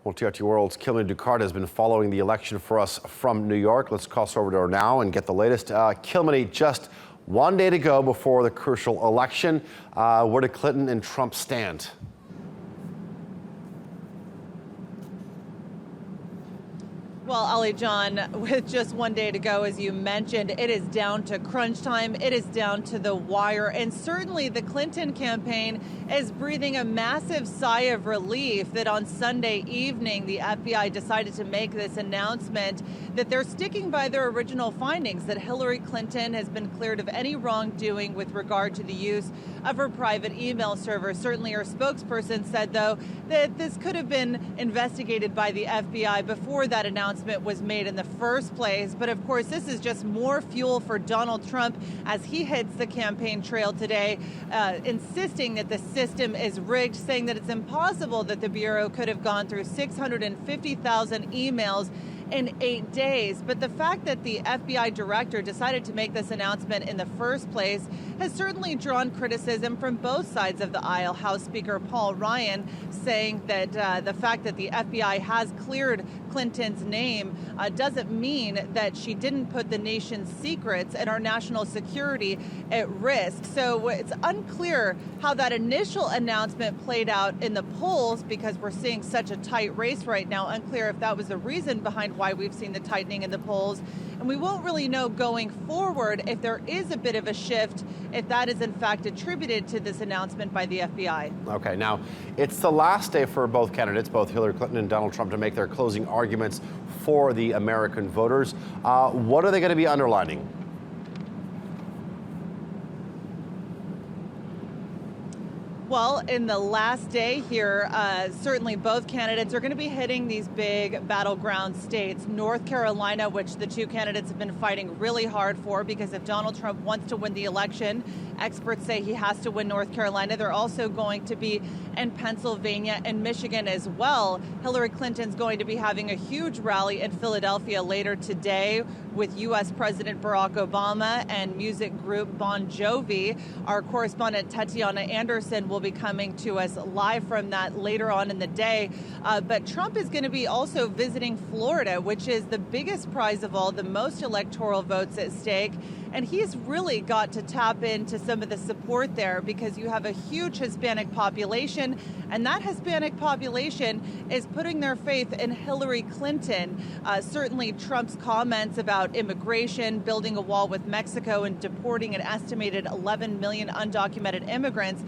Well, TRT World's Kilman Ducard has been following the election for us from New York. Let's cross over to her now and get the latest. Kilman, just one day to go before the crucial election. Where do Clinton and Trump stand? Well, Ali John, with just one day to go, as you mentioned, it is down to crunch time. It is down to the wire. And certainly the Clinton campaign is breathing a massive sigh of relief that on Sunday evening, the FBI decided to make this announcement that they're sticking by their original findings, that Hillary Clinton has been cleared of any wrongdoing with regard to the use of her private email server. Certainly her spokesperson said, though, that this could have been investigated by the FBI before that announcement was made in the first place. But of course, this is just more fuel for Donald Trump as he hits the campaign trail today, insisting that the system is rigged, saying that it's impossible that the Bureau could have gone through 650,000 emails in 8 days. But the fact that the FBI director decided to make this announcement in the first place has certainly drawn criticism from both sides of the aisle. House Speaker Paul Ryan saying that the fact that the FBI has cleared Clinton's name doesn't mean that she didn't put the nation's secrets and our national security at risk. So it's unclear how that initial announcement played out in the polls, because we're seeing such a tight race right now. Unclear if that was the reason behind why we've seen the tightening in the polls. And we won't really know going forward if there is a bit of a shift, if that is in fact attributed to this announcement by the FBI. Okay, now it's the last day for both candidates, both Hillary Clinton and Donald Trump, to make their closing arguments for the American voters. What are they going to be underlining? Well, in the last day here, certainly both candidates are going to be hitting these big battleground states. North Carolina, which the two candidates have been fighting really hard for, because if Donald Trump wants to win the election, experts say he has to win North Carolina. They're also going to be in Pennsylvania and Michigan as well. Hillary Clinton's going to be having a huge rally in Philadelphia later today with U.S. President Barack Obama and music group Bon Jovi. Our correspondent Tatiana Anderson will be coming to us live from that later on in the day. But Trump is going to be also visiting Florida, which is the biggest prize of all, the most electoral votes at stake. And he's really got to tap into some of the support there, because you have a huge Hispanic population, and that Hispanic population is putting their faith in Hillary Clinton. Certainly Trump's comments about immigration, building a wall with Mexico, and deporting an estimated 11 million undocumented immigrants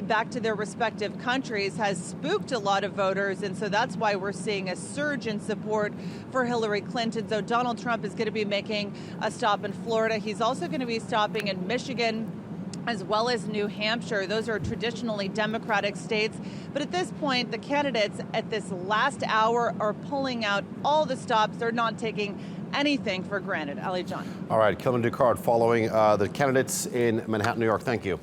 back to their respective countries has spooked a lot of voters. And so that's why we're seeing a surge in support for Hillary Clinton. So Donald Trump is going to be making a stop in Florida. He's also going to be stopping in Michigan, as well as New Hampshire. Those are traditionally Democratic states. But at this point, the candidates at this last hour are pulling out all the stops. They're not taking anything for granted. Ali John. All right, Kilman Ducard following the candidates in Manhattan, New York. Thank you.